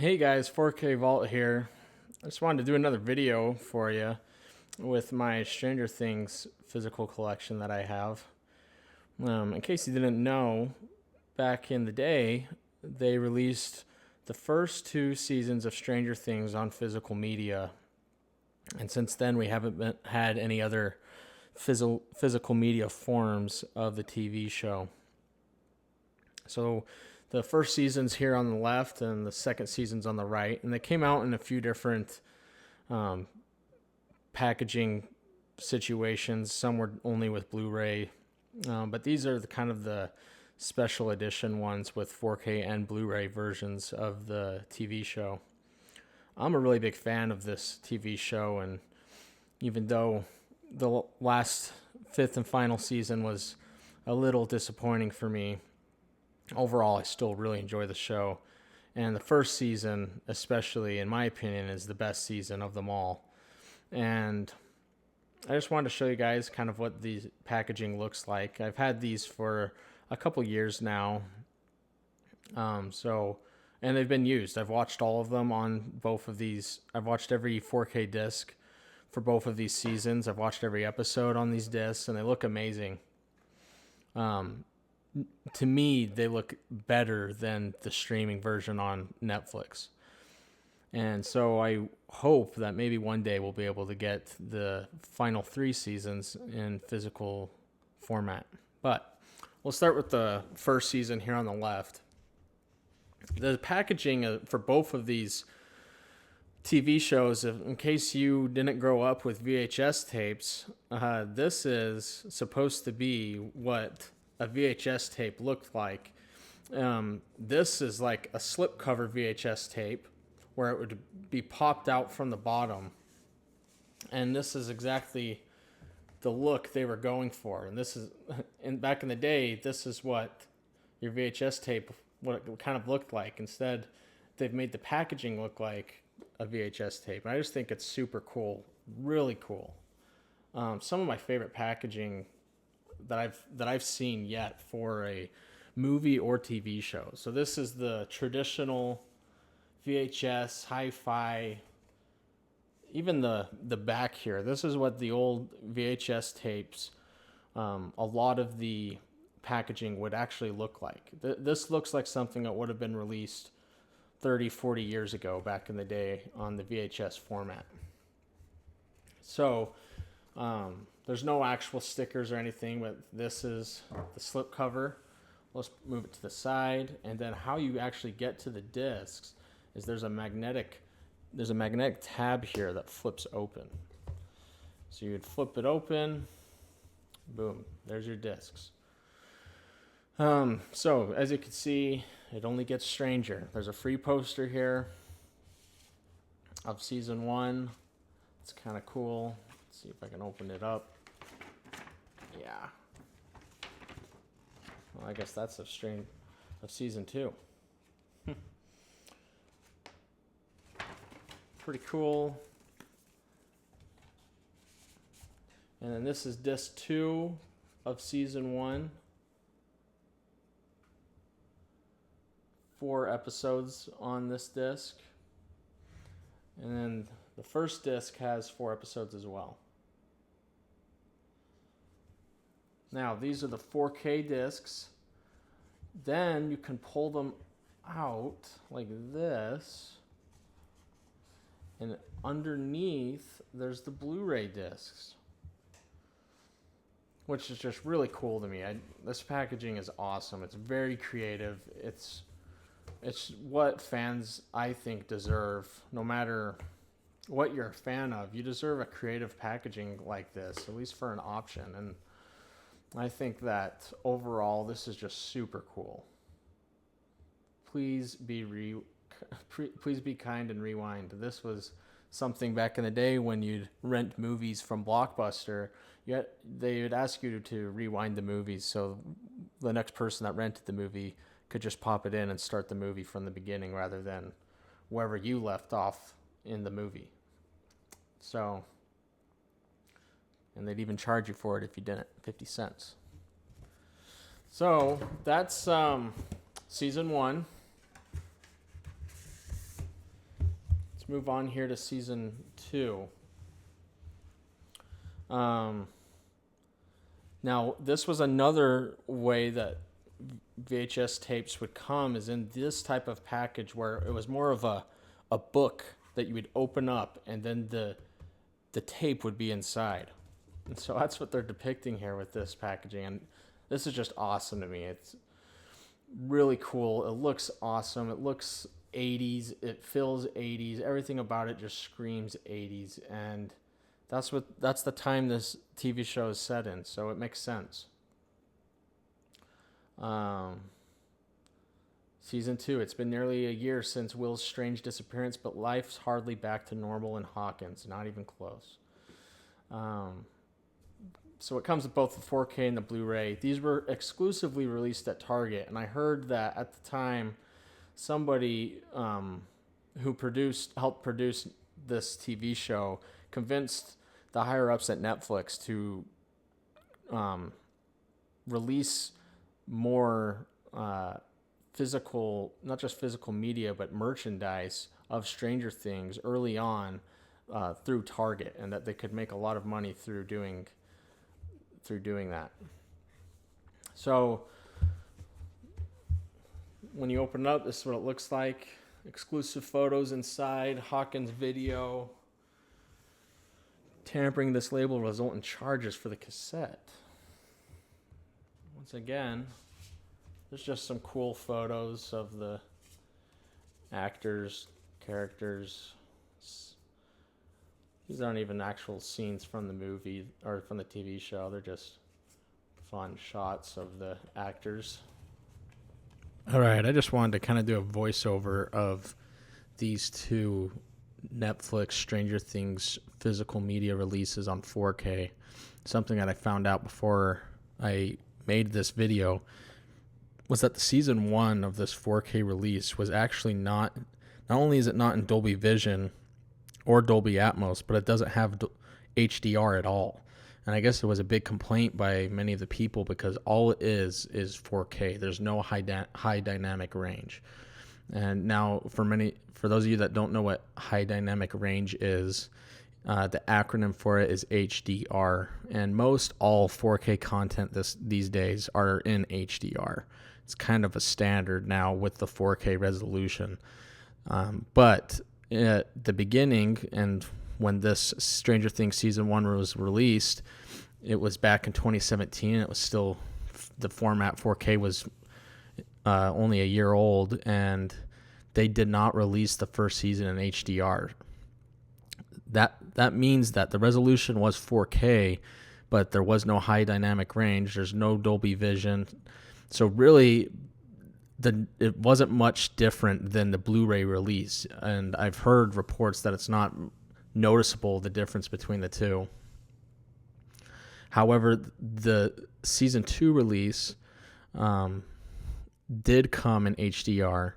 Hey guys, 4K Vault here. I just wanted to do another video for you with my Stranger Things physical collection that I have. In case you didn't know, back in the day, they released the first two seasons of Stranger Things on physical media. And since then, we haven't had any other physical media forms of the TV show. So the first season's here on the left and the second season's on the right. And they came out in a few different packaging situations. Some were only with Blu-ray. But these are the kind of the special edition ones with 4K and Blu-ray versions of the TV show. I'm a really big fan of this TV show, and even though the last fifth and final season was a little disappointing for me, overall I still really enjoy the show. And the first season, especially in my opinion, is the best season of them all. And I just wanted to show you guys kind of what the packaging looks like. I've had these for a couple years now. And they've been used. I've watched all of them on both of these. I've watched every 4K disc for both of these seasons. I've watched every episode on these discs, and they look amazing. To me, they look better than the streaming version on Netflix. And so I hope that maybe one day we'll be able to get the final three seasons in physical format. But we'll start with the first season here on the left. The packaging for both of these TV shows, in case you didn't grow up with VHS tapes, this is supposed to be what a VHS tape looked like. This is like a slipcover VHS tape where it would be popped out from the bottom. And this is exactly the look they were going for. And this is, and back in the day, this is what your VHS tape, what it kind of looked like. Instead, they've made the packaging look like a VHS tape. And I just think it's super cool, really cool. Some of my favorite packaging that I've seen yet for a movie or TV show. So this is the traditional VHS, hi-fi, even the back here. This is what the old VHS tapes, a lot of the packaging would actually look like. This looks like something that would have been released 30, 40 years ago back in the day on the VHS format. So there's no actual stickers or anything, but this is the slip cover. Let's move it to the side. And then how you actually get to the discs is there's a magnetic tab here that flips open. So you would flip it open, boom, there's your discs. So as you can see, it only gets stranger. There's a free poster here of season 1. It's kind of cool. Let's see if I can open it up. Yeah. Well, I guess that's of season 2. Pretty cool. And then this is disc 2 of season 1. 4 episodes on this disc. And then the first disc has 4 episodes as well. Now, these are the 4K discs. Then you can pull them out like this. And underneath, there's the Blu-ray discs, which is just really cool to me. This packaging is awesome. It's very creative. It's what fans, I think, deserve. No matter what you're a fan of, you deserve a creative packaging like this, at least for an option. And I think that overall, this is just super cool. Please be kind and rewind. This was something back in the day when you'd rent movies from Blockbuster. Yet they would ask you to rewind the movies, so the next person that rented the movie could just pop it in and start the movie from the beginning rather than wherever you left off in the movie. So, and they'd even charge you for it if you didn't, 50 cents. So that's season 1. move on here to season 2. Now, this was another way that VHS tapes would come, is in this type of package where it was more of a book that you would open up, and then the tape would be inside. And so that's what they're depicting here with this packaging. And this is just awesome to me. It's really cool. It looks awesome. It looks 80s. It feels 80s. Everything about it just screams 80s. And that's the time this TV show is set in, so it makes sense. Season 2. It's been nearly a year since Will's strange disappearance, but life's hardly back to normal in Hawkins. Not even close. So it comes with both the 4K and the Blu-ray. These were exclusively released at Target, and I heard that at the time, somebody who helped produce this TV show convinced the higher-ups at Netflix to release more physical, not just physical media, but merchandise of Stranger Things early on through Target, and that they could make a lot of money through doing that. So when you open it up, this is what it looks like. Exclusive photos inside, Hawkins video. Tampering this label will result in charges for the cassette. Once again, there's just some cool photos of the actors, characters. These aren't even actual scenes from the movie or from the TV show. They're just fun shots of the actors. All right, I just wanted to kind of do a voiceover of these two Netflix Stranger Things physical media releases on 4K. Something that I found out before I made this video was that the season 1 of this 4K release was actually not only is it not in Dolby Vision or Dolby Atmos, but it doesn't have HDR at all. And I guess it was a big complaint by many of the people because all it is 4K. There's no high dynamic range. And now for those of you that don't know what high dynamic range is, the acronym for it is HDR. And most all 4K content these days are in HDR. It's kind of a standard now with the 4K resolution. But at the beginning, and when this Stranger Things season 1 was released, it was back in 2017. It was still, the format 4K was only a year old, and they did not release the first season in HDR. That means that the resolution was 4K, but there was no high dynamic range. There's no Dolby Vision. So really, it wasn't much different than the Blu-ray release. And I've heard reports that it's not noticeable, the difference between the two. However, the season 2 release did come in HDR.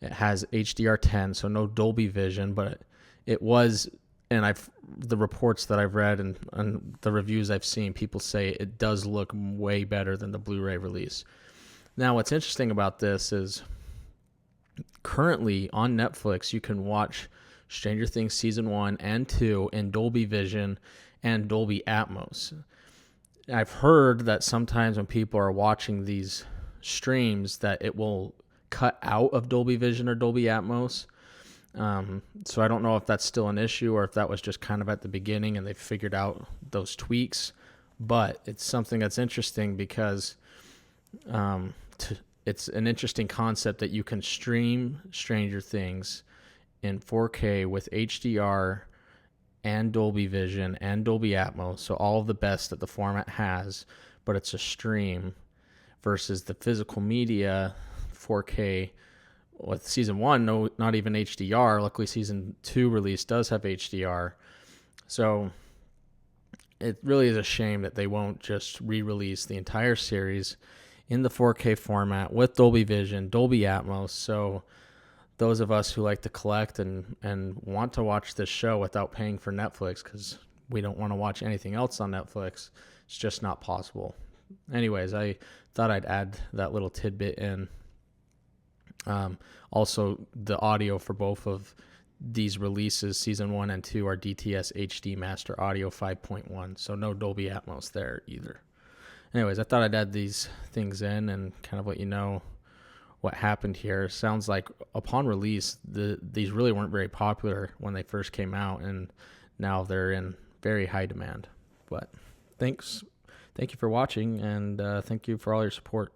It has HDR10, so no Dolby Vision, but it was, and the reports that I've read and the reviews I've seen, people say it does look way better than the Blu-ray release. Now, what's interesting about this is currently on Netflix, you can watch Stranger Things season 1 and 2 in Dolby Vision and Dolby Atmos. I've heard that sometimes when people are watching these streams that it will cut out of Dolby Vision or Dolby Atmos. So I don't know if that's still an issue or if that was just kind of at the beginning and they figured out those tweaks. But it's something that's interesting because it's an interesting concept that you can stream Stranger Things in 4K with HDR and Dolby Vision and Dolby Atmos, so all of the best that the format has, but it's a stream versus the physical media 4K with season 1, not even HDR. Luckily, season 2 release does have HDR. So it really is a shame that they won't just re-release the entire series in the 4K format with Dolby Vision, Dolby Atmos. So those of us who like to collect and want to watch this show without paying for Netflix, because we don't want to watch anything else on Netflix, it's just not possible. Anyways, I thought I'd add that little tidbit in. Also, the audio for both of these releases, season 1 and 2, are DTS HD Master Audio 5.1, so no Dolby Atmos there either. Anyways, I thought I'd add these things in and kind of let you know what happened here. Sounds like upon release, these really weren't very popular when they first came out, and now they're in very high demand. But thank you for watching, and thank you for all your support.